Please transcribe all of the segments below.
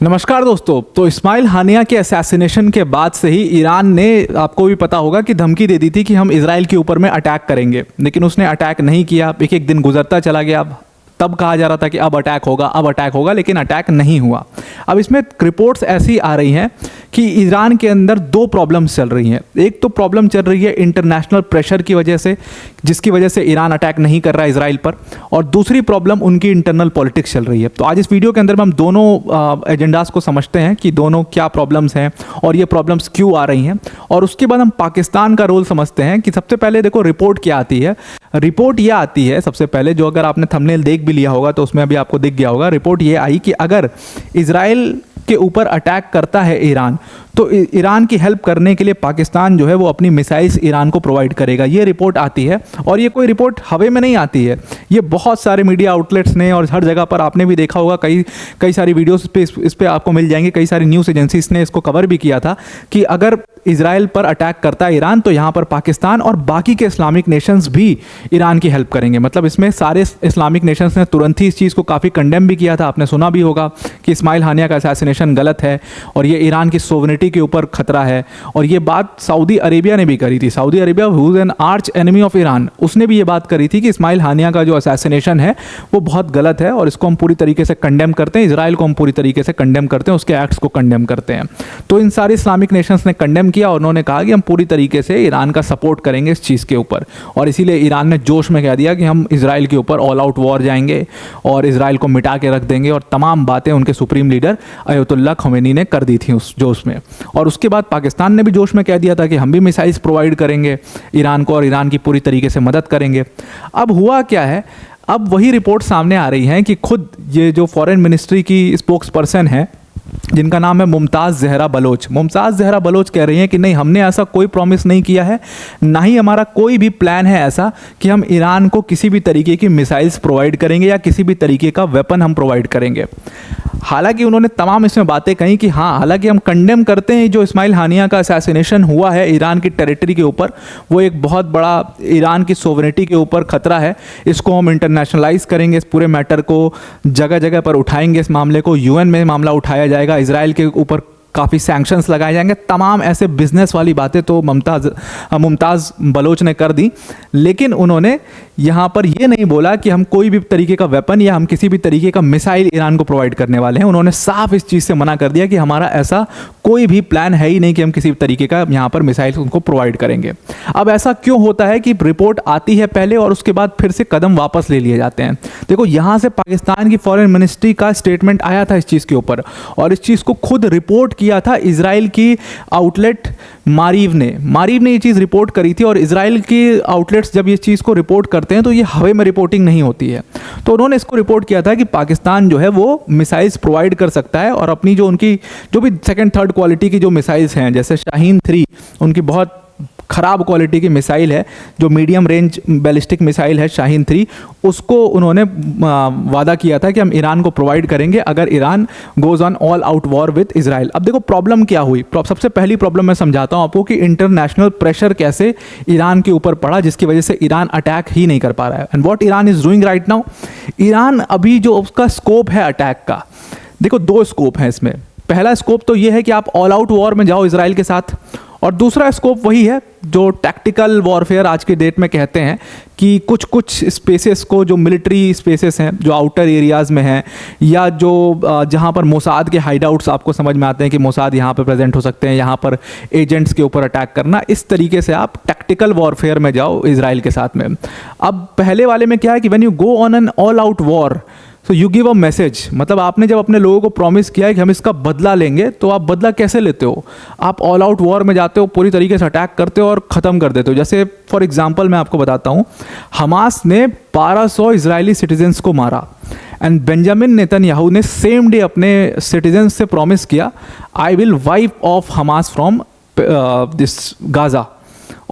नमस्कार दोस्तों। तो इस्माइल हानिया के असैसिनेशन के बाद से ही ईरान ने, आपको भी पता होगा, कि धमकी दे दी थी कि हम इजराइल के ऊपर में अटैक करेंगे, लेकिन उसने अटैक नहीं किया। एक एक दिन गुजरता चला गया। तब कहा जा रहा था कि अब अटैक होगा, अब अटैक होगा, लेकिन अटैक नहीं हुआ। अब इसमें रिपोर्ट्स ऐसी आ रही हैं कि ईरान के अंदर दो प्रॉब्लम्स चल रही हैं। एक तो प्रॉब्लम चल रही है इंटरनेशनल प्रेशर की वजह से, जिसकी वजह से ईरान अटैक नहीं कर रहा है इजराइल पर, और दूसरी प्रॉब्लम उनकी इंटरनल पॉलिटिक्स चल रही है। तो आज इस वीडियो के अंदर में हम दोनों एजेंडास को समझते हैं कि दोनों क्या प्रॉब्लम्स हैं और ये प्रॉब्लम्स क्यों आ रही हैं, और उसके बाद हम पाकिस्तान का रोल समझते हैं कि सबसे पहले देखो रिपोर्ट क्या आती है। रिपोर्ट ये आती है सबसे पहले, जो अगर आपने थंबनेल देख भी लिया होगा तो उसमें अभी आपको दिख गया होगा। रिपोर्ट ये आई कि अगर इजराइल के ऊपर अटैक करता है ईरान, तो ईरान की हेल्प करने के लिए पाकिस्तान जो है वो अपनी मिसाइल्स ईरान को प्रोवाइड करेगा। ये रिपोर्ट आती है, और ये कोई रिपोर्ट हवा में नहीं आती है। ये बहुत सारे मीडिया आउटलेट्स ने, और हर जगह पर आपने भी देखा होगा, कई सारी वीडियोस पे इस पे आपको मिल जाएंगे। कई सारी न्यूज़ एजेंसीज ने इसको कवर भी किया था कि अगर इजराइल पर अटैक करता है ईरान, तो यहाँ पर पाकिस्तान और बाकी के इस्लामिक नेशंस भी ईरान की हेल्प करेंगे। मतलब इसमें सारे इस्लामिक नेशंस ने तुरंत ही इस चीज़ को काफ़ी कंडेम भी किया था। आपने सुना भी होगा कि इस्माइल हानिया का असैसिनेशन गलत है और ये ईरान की सोवरेनिटी के ऊपर खतरा है। और ये बात सऊदी अरेबिया ने भी करी थी। Saudi Arabia, who is an arch enemy of Iran, उसने भी ये बात करी थी कि इस्माइल हानिया का जो असैसिनेशन है वो बहुत गलत है और इसको हम पूरी तरीके से कंडेम करते हैं। इजराइल को हम पूरी तरीके से कंडेम करते हैं, उसके एक्ट्स को कंडेम करते हैं। तो इन सारे इस्लामिक नेशंस ने कंडेम किया और उन्होंने कहा कि हम पूरी तरीके से ईरान का सपोर्ट करेंगे इस चीज़ के ऊपर। और इसीलिए ईरान ने जोश में कह दिया कि हम इजराइल के ऊपर ऑल आउट वॉर जाएंगे और इजराइल को मिटा के रख देंगे। और तमाम बातें उनके सुप्रीम लीडर अयतुल्लाह खमेनी ने कर दी थी उस जोश में। और उसके बाद पाकिस्तान ने भी जोश में कह दिया था कि हम भी मिसाइल्स प्रोवाइड करेंगे ईरान को और ईरान की पूरी तरीके से मदद करेंगे। अब हुआ क्या है, अब वही रिपोर्ट सामने आ रही है कि खुद ये जो फॉरेन मिनिस्ट्री की स्पोक्स पर्सन है, जिनका नाम है मुमताज़ ज़हरा बलोच, मुमताज़ ज़हरा बलोच कह रही हैं कि नहीं, हमने ऐसा कोई प्रॉमिस नहीं किया है, ना ही हमारा कोई भी प्लान है ऐसा कि हम ईरान को किसी भी तरीके की मिसाइल्स प्रोवाइड करेंगे या किसी भी तरीके का वेपन हम प्रोवाइड करेंगे। हालांकि उन्होंने तमाम इसमें बातें कही कि हाँ, हालांकि हम कंडेम करते हैं जो इस्माइल हानिया का असैसिनेशन हुआ है ईरान की टेरिटरी के ऊपर, वो एक बहुत बड़ा ईरान की सोवरेनिटी के ऊपर खतरा है। इसको हम इंटरनेशनलाइज करेंगे, इस पूरे मैटर को जगह जगह पर उठाएंगे, इस मामले को यूएन में मामला उठाया जाएगा, इजराइल के ऊपर काफ़ी सैंक्शंस लगाए जाएंगे। तमाम ऐसे बिजनेस वाली बातें तो मुमताज़ बलोच ने कर दी, लेकिन उन्होंने यहाँ पर ये नहीं बोला कि हम कोई भी तरीके का वेपन या हम किसी भी तरीके का मिसाइल ईरान को प्रोवाइड करने वाले हैं। उन्होंने साफ इस चीज़ से मना कर दिया कि हमारा ऐसा कोई भी प्लान है ही नहीं कि हम किसी भी तरीके का यहाँ पर मिसाइल उनको प्रोवाइड करेंगे। अब ऐसा क्यों होता है कि रिपोर्ट आती है पहले और उसके बाद फिर से कदम वापस ले लिए जाते हैं? देखो, यहाँ से पाकिस्तान की फॉरेन मिनिस्ट्री का स्टेटमेंट आया था इस चीज़ के ऊपर, और इस चीज़ को खुद रिपोर्ट किया था इजराइल की आउटलेट मारीव ने ये चीज़ रिपोर्ट करी थी। और इजराइल की आउटलेट्स जब ये चीज़ को रिपोर्ट करते हैं तो ये हवा में रिपोर्टिंग नहीं होती है। तो उन्होंने इसको रिपोर्ट किया था कि पाकिस्तान जो है वो मिसाइल्स प्रोवाइड कर सकता है, और अपनी जो उनकी जो भी सेकंड थर्ड क्वालिटी की जो मिसाइल्स हैं, जैसे शाहीन 3 उनकी बहुत ख़राब क्वालिटी की मिसाइल है, जो मीडियम रेंज बैलिस्टिक मिसाइल है शाहीन 3, उसको उन्होंने वादा किया था कि हम ईरान को प्रोवाइड करेंगे अगर Iran goes on all out war with Israel. अब देखो प्रॉब्लम क्या हुई। सबसे पहली प्रॉब्लम मैं समझाता हूँ आपको कि इंटरनेशनल प्रेशर कैसे ईरान के ऊपर पड़ा, जिसकी वजह से ईरान अटैक ही नहीं कर पा रहा है। And what Iran is doing right now, Iran अभी जो उसका स्कोप है अटैक का, देखो दो स्कोप हैं इसमें। पहला स्कोप तो ये है कि आप ऑल आउट वॉर में जाओ इजराइल के साथ, और दूसरा स्कोप वही है जो टैक्टिकल वॉरफेयर आज के डेट में कहते हैं कि कुछ स्पेसेस को, जो मिलिट्री स्पेसेस हैं जो आउटर एरियाज़ में हैं, या जो जहाँ पर मोसाद के हाइडआउट्स आपको समझ में आते हैं कि मोसाद यहाँ पर प्रेजेंट हो सकते हैं, यहाँ पर एजेंट्स के ऊपर अटैक करना, इस तरीके से आप टैक्टिकल वॉरफेयर में जाओ इजराइल के साथ में। अब पहले वाले में क्या है कि when you go on an all out war, so you give a message, मतलब आपने जब अपने लोगों को प्रॉमिस किया है कि हम इसका बदला लेंगे, तो आप बदला कैसे लेते हो? आप ऑल आउट वॉर में जाते हो, पूरी तरीके से अटैक करते हो और ख़त्म कर देते हो। जैसे फॉर एग्जांपल मैं आपको बताता हूँ, हमास ने 1200 इजरायली सिटीजन्स को मारा, एंड बेंजामिन नेतन्याहू ने सेम डे अपने सिटीजन्स से प्रॉमिस किया, I will wipe off Hamas from this Gaza.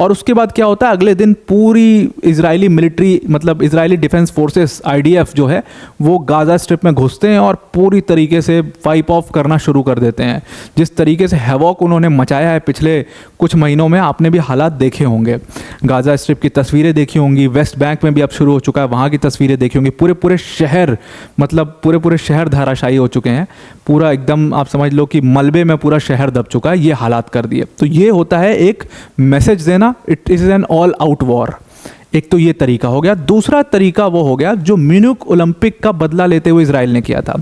और उसके बाद क्या होता है, अगले दिन पूरी इजरायली मिलिट्री, मतलब इजरायली डिफेंस फोर्सेस IDF जो है वो गाज़ा स्ट्रिप में घुसते हैं और पूरी तरीके से वाइप ऑफ करना शुरू कर देते हैं। जिस तरीके से हैवॉक उन्होंने मचाया है पिछले कुछ महीनों में, आपने भी हालात देखे होंगे, गाज़ा स्ट्रिप की तस्वीरें देखी होंगी, वेस्ट बैंक में भी अब शुरू हो चुका है, वहाँ की तस्वीरें देखी होंगी। पूरे शहर, मतलब पूरे शहर धाराशायी हो चुके हैं, पूरा एकदम आप समझ लो कि मलबे में पूरा शहर दब चुका है, ये हालात कर दिए। तो ये होता है एक मैसेज देना, it is an all out war. एक तो ये तरीका हो गया। दूसरा तरीका वो हो गया जो म्यूनिख ओलंपिक का बदला लेते हुए इजराइल ने किया था।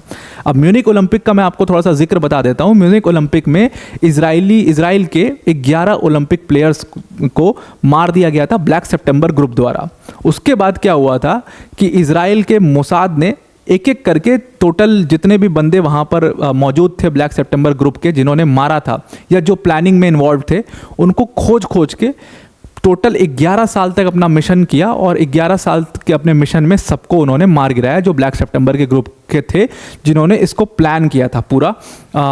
अब म्यूनिख ओलंपिक का मैं आपको थोड़ा सा जिक्र बता देता हूँ। म्यूनिख ओलंपिक में इजराइल के 11 ओलंपिक प्लेयर्स को मार दिया गया था ब्लैक सितंबर ग्रुप द्वारा। उसके बाद क्या हुआ था कि इजराइल के मोसाद ने एक एक करके टोटल जितने भी बंदे वहाँ पर मौजूद थे ब्लैक सितंबर ग्रुप के, जिन्होंने मारा था या जो प्लानिंग में इन्वॉल्व थे, उनको खोज के टोटल 11 साल तक अपना मिशन किया और 11 साल के अपने मिशन में सबको उन्होंने मार गिराया जो ब्लैक सितंबर के ग्रुप के थे, जिन्होंने इसको प्लान किया था पूरा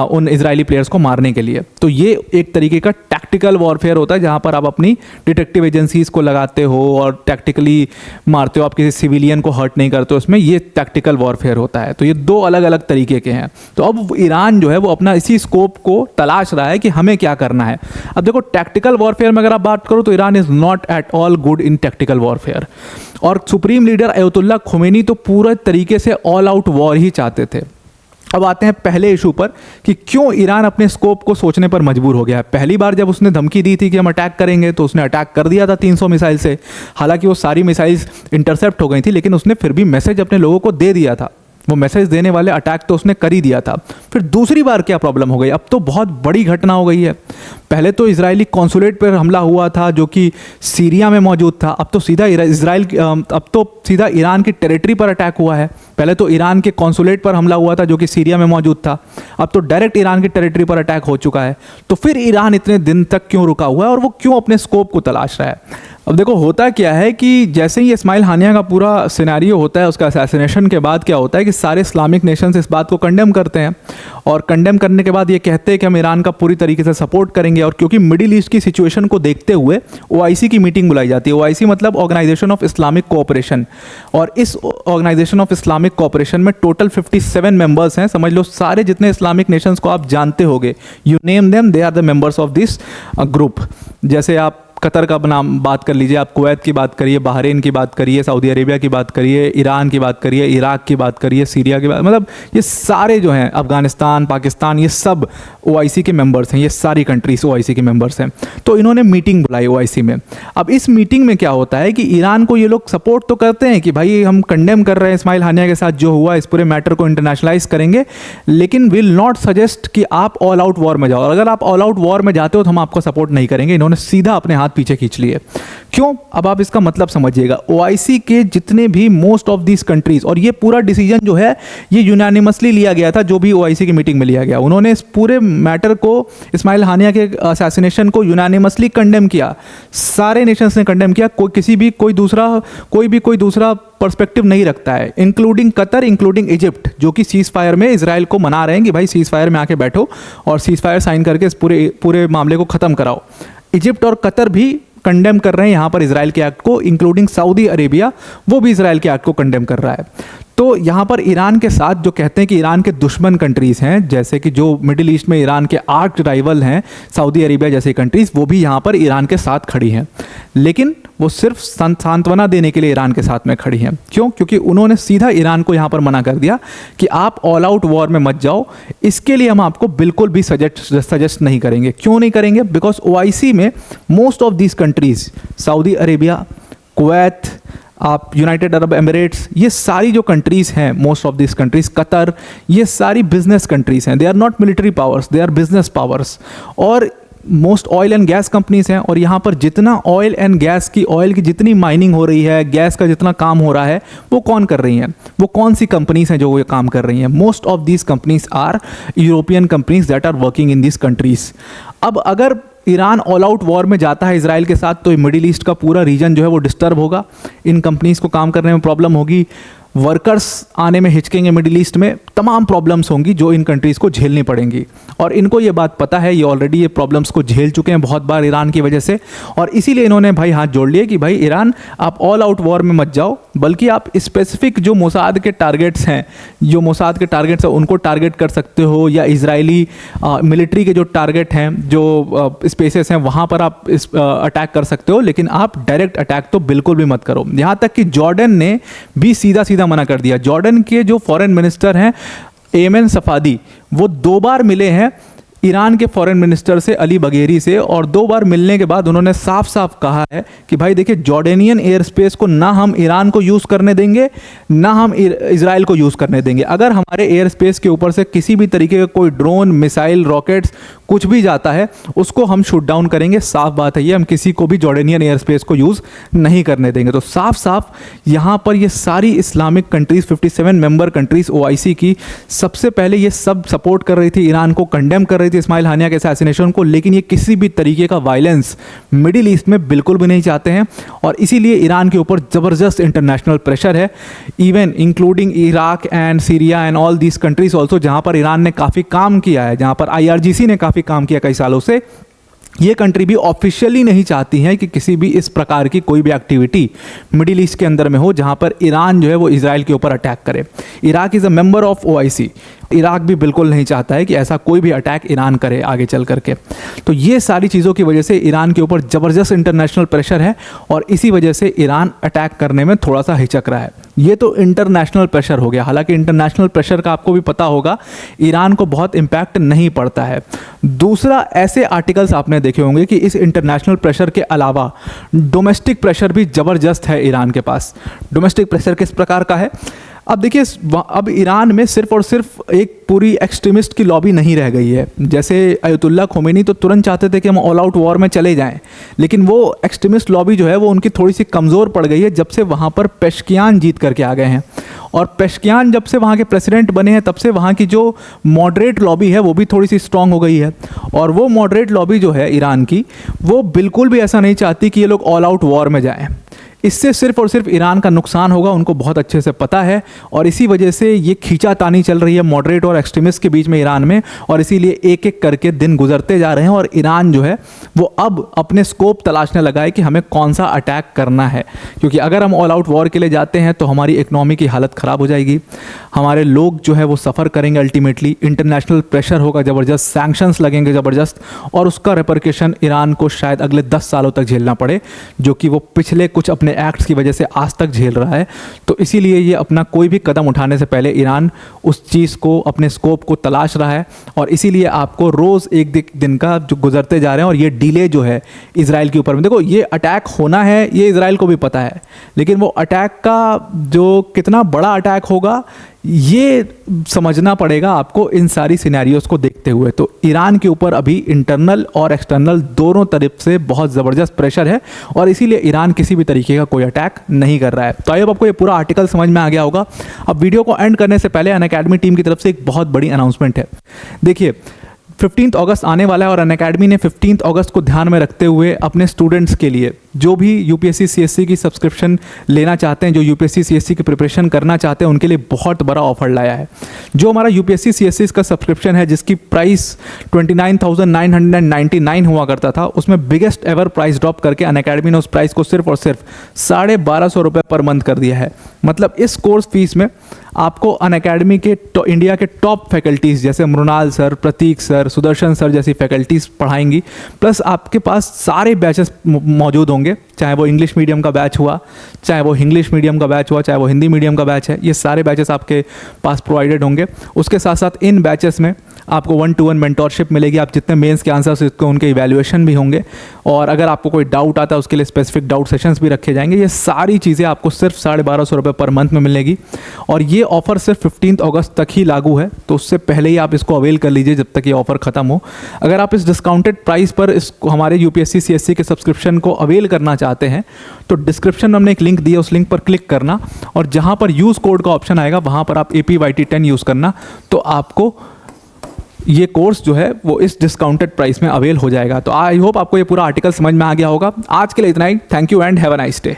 उन इजरायली प्लेयर्स को मारने के लिए। तो ये एक तरीके का टैक्टिकल वॉरफेयर होता है जहाँ पर आप अपनी डिटेक्टिव एजेंसीज को लगाते हो और टैक्टिकली मारते हो, आप किसी सिविलियन को हर्ट नहीं करते हो, उसमें ये टैक्टिकल वॉरफेयर होता है। तो ये दो अलग अलग तरीके के हैं। तो अब ईरान जो है वो अपना इसी स्कोप को तलाश रहा है कि हमें क्या करना है। अब देखो, टैक्टिकल वॉरफेयर में अगर आप बात करो तो Iran is not at all good in tactical warfare. और सुप्रीम लीडर अयतुल्ला खोमेनी तो पूरे तरीके से ऑल आउट वॉर ही चाहते थे। अब आते हैं पहले इशू पर कि क्यों ईरान अपने स्कोप को सोचने पर मजबूर हो गया है। पहली बार जब उसने धमकी दी थी कि हम अटैक करेंगे तो उसने अटैक कर दिया था 300 मिसाइल से। हालांकि वो सारी मिसाइल्स इंटरसेप्ट हो गई थी, लेकिन उसने फिर भी मैसेज अपने लोगों को दे दिया था। वो मैसेज देने वाले अटैक तो उसने कर ही दिया था। फिर दूसरी बार क्या प्रॉब्लम हो गई, अब तो बहुत बड़ी घटना हो गई है। पहले तो इजरायली कॉन्सुलेट पर हमला हुआ था जो कि सीरिया में मौजूद था, अब तो सीधा ईरान की टेरिटरी पर अटैक हुआ है। पहले तो ईरान के कॉन्सुलेट पर हमला हुआ था जो कि सीरिया में मौजूद था, अब तो डायरेक्ट ईरान की टेरिटरी पर अटैक हो चुका है। तो फिर ईरान इतने दिन तक क्यों रुका हुआ है और वो क्यों अपने स्कोप को तलाश रहा है। अब देखो, होता क्या है कि जैसे ही इस्माइल हानिया का पूरा सिनेरियो होता है, उसका असैसिनेशन के बाद क्या होता है कि सारे इस्लामिक नेशंस इस बात को कंडेम करते हैं और कंडेम करने के बाद ये कहते हैं कि हम ईरान का पूरी तरीके से सपोर्ट करेंगे। और क्योंकि मिडिल ईस्ट की सिचुएशन को देखते हुए OIC की मीटिंग बुलाई जाती है। OIC मतलब ऑर्गेनाइजेशन ऑफ इस्लामिक कोऑपरेशन, और इस ऑर्गेनाइजेशन ऑफ इस्लामिक कोऑपरेशन में टोटल 57 मेंबर्स हैं। समझ लो सारे जितने इस्लामिक नेशंस को आप जानते होंगे, you name them, they are the members of this group. जैसे आप कतर का नाम बात कर लीजिए, आप कुवैत की बात करिए, बहरीन की बात करिए, सऊदी अरेबिया की बात करिए, ईरान की बात करिए, इराक की बात करिए, सीरिया की बात, मतलब ये सारे जो हैं, अफगानिस्तान, पाकिस्तान, ये सब OIC के मेंबर्स हैं। ये सारी कंट्रीज OIC के मेंबर्स हैं। तो इन्होंने मीटिंग बुलाई OIC में। अब इस मीटिंग में क्या होता है कि ईरान को ये लोग सपोर्ट तो करते हैं कि भाई हम कंडेम कर रहे हैं इस्माइल हानिया के साथ जो हुआ, इस पूरे मैटर को इंटरनेशनलाइज करेंगे, लेकिन विल नॉट सजेस्ट कि आप ऑल आउट वॉर में जाओ। और अगर आप ऑल आउट वॉर में जाते हो तो हम आपको सपोर्ट नहीं करेंगे। इन्होंने सीधा अपने हाथ पीछे खींच लिए। क्यों? अब आप इसका मतलब समझिएगा। OIC के जितने भी मोस्ट ऑफ दिस कंट्रीज, और ये पूरा डिसीजन जो है ये यूनानिमसली लिया गया था, जो भी OIC की मीटिंग में लिया गया, उन्होंने इस पूरे मैटर को, इस्माइल हानिया के असैसिनेशन को यूनानिमसली कंडेम किया। सारे नेशंस ने कंडेम किया। कोई दूसरा पर्सपेक्टिव नहीं रखता है, इंक्लूडिंग कतर, इंक्लूडिंग इजिप्ट, जो कि सीज फायर में इजराइल को मना रहे हैं कि भाई सीज फायर में आके बैठो और सीज फायर साइन करके इस पूरे मामले को खत्म कराओ। इजिप्ट और कतर भी कंडेम कर रहे हैं यहाँ पर इजराइल के एक्ट को, इंक्लूडिंग सऊदी अरेबिया, वो भी इजराइल के एक्ट को कंडेम कर रहा है। तो यहाँ पर ईरान के साथ जो कहते हैं कि ईरान के दुश्मन कंट्रीज़ हैं, जैसे कि जो मिडिल ईस्ट में ईरान के आर्च राइवल हैं, सऊदी अरेबिया जैसी कंट्रीज़, वो भी यहाँ पर ईरान के साथ खड़ी हैं। लेकिन वो सिर्फ सांत्वना देने के लिए ईरान के साथ में खड़ी हैं। क्यों? क्योंकि उन्होंने सीधा ईरान को यहाँ पर मना कर दिया कि आप ऑल आउट वॉर में मत जाओ, इसके लिए हम आपको बिल्कुल भी सजेस्ट नहीं करेंगे। क्यों नहीं करेंगे? बिकॉज OIC में most of these countries, Saudi Arabia, Kuwait, आप यूनाइटेड अरब एमिरेट्स, ये सारी जो कंट्रीज़ हैं, most of this countries, Qatar, ये सारी बिजनेस कंट्रीज़ हैं। They are not military powers, they are business powers. और most oil and gas companies हैं, और यहाँ पर जितना ऑयल की जितनी माइनिंग हो रही है, गैस का जितना काम हो रहा है, वो कौन कर रही हैं? वो कौन सी कंपनीज़ हैं जो ये काम कर रही हैं? Most of these companies are European companies that are working in this countries. अब अगर ईरान ऑल आउट वॉर में जाता है इसराइल के साथ, तो मिडिल ईस्ट का पूरा रीजन जो है वो डिस्टर्ब होगा, इन कंपनीज़ को काम करने में प्रॉब्लम होगी, वर्कर्स आने में हिचकेंगे मिडिल ईस्ट में, तमाम प्रॉब्लम्स होंगी जो इन कंट्रीज़ को झेलनी पड़ेंगी। और इनको ये बात पता है, ये ऑलरेडी ये प्रॉब्लम्स को झेल चुके हैं बहुत बार ईरान की वजह से, और इसीलिए इन्होंने भाई हाथ जोड़ लिए कि भाई ईरान आप ऑल आउट वॉर में मत जाओ, बल्कि आप स्पेसिफिक जो मोसाद के टारगेट्स हैं, उनको टारगेट कर सकते हो, या इजरायली मिलिट्री के जो टारगेट हैं, जो स्पेसेस हैं, वहाँ पर आप अटैक कर सकते हो, लेकिन आप डायरेक्ट अटैक तो बिल्कुल भी मत करो। यहाँ तक कि जॉर्डन ने भी सीधा सीधा मना कर दिया। जॉर्डन के जो फॉरेन मिनिस्टर हैं एमन सफादी, वो 2 बार मिले हैं ईरान के फॉरेन मिनिस्टर से, अली बघेरी से, और 2 बार मिलने के बाद उन्होंने साफ साफ कहा है कि भाई देखिए, जॉर्डेनियन एयर स्पेस को ना हम ईरान को यूज़ करने देंगे, ना हम इजराइल को यूज़ करने देंगे। अगर हमारे एयर स्पेस के ऊपर से किसी भी तरीके का कोई ड्रोन, मिसाइल, रॉकेट्स कुछ भी जाता है, उसको हम शूट डाउन करेंगे। साफ बात है ये, हम किसी को भी जॉर्डेनियन एयर स्पेस को यूज़ नहीं करने देंगे। तो साफ साफ यहाँ पर ये सारी Islamic countries, 57 member countries OIC की, सबसे पहले ये सब सपोर्ट कर रही थी ईरान को, कंडेम कर रही थी इस्माइल हानिया के असैसिनेशन को, लेकिन ये किसी भी तरीके का वायलेंस मिडिल ईस्ट में बिल्कुल भी नहीं चाहते हैं, और इसीलिए ईरान के ऊपर ज़बरदस्त इंटरनेशनल प्रेशर है, even including Iraq and Syria and all these countries also, जहाँ पर ईरान ने काफ़ी काम किया है, जहाँ पर IRGC ने काफ़ी काम किया कई सालों से। ये कंट्री भी ऑफिशियली नहीं चाहती हैं कि किसी भी इस प्रकार की कोई भी एक्टिविटी मिडिल ईस्ट के अंदर में हो जहां पर ईरान जो है वो इजराइल के ऊपर अटैक करे। Iraq is a member of OIC, Iraq भी बिल्कुल नहीं चाहता है कि ऐसा कोई भी अटैक ईरान करे आगे चल करके। तो ये सारी चीज़ों की वजह से ईरान के ऊपर ज़बरदस्त इंटरनेशनल प्रेशर है, और इसी वजह से ईरान अटैक करने में थोड़ा सा हिचक रहा है। ये तो इंटरनेशनल प्रेशर हो गया। हालांकि इंटरनेशनल प्रेशर का आपको भी पता होगा, ईरान को बहुत इम्पैक्ट नहीं पड़ता है। दूसरा, ऐसे आर्टिकल्स आपने देखे होंगे कि इस इंटरनेशनल प्रेशर के अलावा डोमेस्टिक प्रेशर भी ज़बरदस्त है ईरान के पास। डोमेस्टिक प्रेशर किस प्रकार का है? अब देखिए, अब ईरान में सिर्फ और सिर्फ एक पूरी एक्सट्रीमिस्ट की लॉबी नहीं रह गई है। जैसे अयतुल्ला खोमेनी तो तुरंत चाहते थे कि हम ऑल आउट वॉर में चले जाएं, लेकिन वो एक्सट्रीमिस्ट लॉबी जो है वो उनकी थोड़ी सी कमज़ोर पड़ गई है जब से वहाँ पर पेशकियान जीत करके आ गए हैं। और पेशकियान जब से वहाँ के प्रेसिडेंट बने हैं, तब से वहाँ की जो मॉडरेट लॉबी है वो भी थोड़ी सी स्ट्रांग हो गई है। और वो मॉडरेट लॉबी जो है ईरान की, वो बिल्कुल भी ऐसा नहीं चाहती कि ये लोग ऑल आउट वॉर में जाएं। इससे सिर्फ और सिर्फ ईरान का नुकसान होगा, उनको बहुत अच्छे से पता है, और इसी वजह से ये खींचातानी चल रही है मॉडरेट और एक्सट्रीमिस्ट के बीच में ईरान में, और इसीलिए एक एक करके दिन गुजरते जा रहे हैं, और ईरान जो है वो अब अपने स्कोप तलाशने लगा है कि हमें कौन सा अटैक करना है। क्योंकि अगर हम ऑल आउट वॉर के लिए जाते हैं तो हमारी इकनॉमी की हालत ख़राब हो जाएगी, हमारे लोग जो है वो सफ़र करेंगे, अल्टीमेटली इंटरनेशनल प्रेशर होगा ज़बरदस्त, सैंक्शंस लगेंगे ज़बरदस्त, और उसका रिपरकेशन ईरान को शायद अगले 10 सालों तक झेलना पड़े, जो कि वो पिछले कुछ अपने एक्ट्स की वजह से आज तक झेल रहा है। तो इसीलिए ये अपना कोई भी कदम उठाने से पहले ईरान उस चीज़ को, अपने स्कोप को तलाश रहा है, और इसीलिए आपको रोज़ एक दिन का जो गुजरते जा रहे हैं, और ये डिले जो है इजराइल के ऊपर में, देखो ये अटैक होना है ये इजराइल को भी पता है, लेकिन वो अटैक का जो कितना बड़ा अटैक होगा ये समझना पड़ेगा आपको इन सारी सिनेरियोज़ को देखते हुए। तो ईरान के ऊपर अभी इंटरनल और एक्सटर्नल दोनों तरफ से बहुत ज़बरदस्त प्रेशर है, और इसीलिए ईरान किसी भी तरीके का कोई अटैक नहीं कर रहा है। तो आई होप आपको ये पूरा आर्टिकल समझ में आ गया होगा। अब वीडियो को एंड करने से पहले अनअकैडमी टीम की तरफ से एक बहुत बड़ी अनाउंसमेंट है। देखिए, 15 अगस्त आने वाला है, और अनअकैडमी ने 15 अगस्त को ध्यान में रखते हुए अपने स्टूडेंट्स के लिए, जो भी UPSC CSC की सब्सक्रिप्शन लेना चाहते हैं, जो UPSC CSC की प्रिपरेशन करना चाहते हैं, उनके लिए बहुत बड़ा ऑफर लाया है। जो हमारा UPSC CSC का सब्सक्रिप्शन है, जिसकी प्राइस 29,999 हुआ करता था, उसमें बिगेस्ट एवर प्राइस ड्रॉप करके अनअकैडमी ने उस प्राइस को सिर्फ और सिर्फ 1250 रुपये पर मंथ कर दिया है। मतलब इस कोर्स फीस में आपको अनअकैडमी के इंडिया के टॉप फैकल्टीज़ जैसे मृणाल सर, प्रतीक सर, सुदर्शन सर जैसी फैकल्टीज़ पढ़ाएंगी, प्लस आपके पास सारे बैचेस मौजूद होंगे, चाहे वो इंग्लिश मीडियम का बैच हुआ, चाहे वो इंग्लिश मीडियम का बैच हुआ, चाहे वो हिंदी मीडियम का बैच है, ये सारे बैचेस आपके पास प्रोवाइडेड होंगे। उसके साथ साथ इन बैचेस में आपको 1-to-1 मेंटोरशिप मिलेगी। आप जितने मेंस के आंसर्स उनके इवैल्यूएशन भी होंगे, और अगर आपको कोई डाउट आता है उसके लिए स्पेसिफिक डाउट सेशंस भी रखे जाएंगे। ये सारी चीज़ें आपको सिर्फ 1250 रुपये पर मंथ में मिलेगी, और ये ऑफ़र सिर्फ 15 अगस्त तक ही लागू है। तो उससे पहले ही आप इसको अवेल कर लीजिए जब तक ये ऑफ़र ख़त्म हो। अगर आप इस डिस्काउंटेड प्राइस पर इसको हमारे UPSC CSC के सब्सक्रिप्शन को अवेल करना चाहते हैं, तो डिस्क्रिप्शन में हमने एक लिंक दिया, उस लिंक पर क्लिक करना, और जहाँ पर यूज़ कोड का ऑप्शन आएगा वहाँ पर आप APYT10 यूज़ करना, तो आपको ये कोर्स जो है वो इस डिस्काउंटेड प्राइस में अवेल हो जाएगा। तो आई होप आपको ये पूरा आर्टिकल समझ में आ गया होगा। आज के लिए इतना ही। Thank you and have a nice day.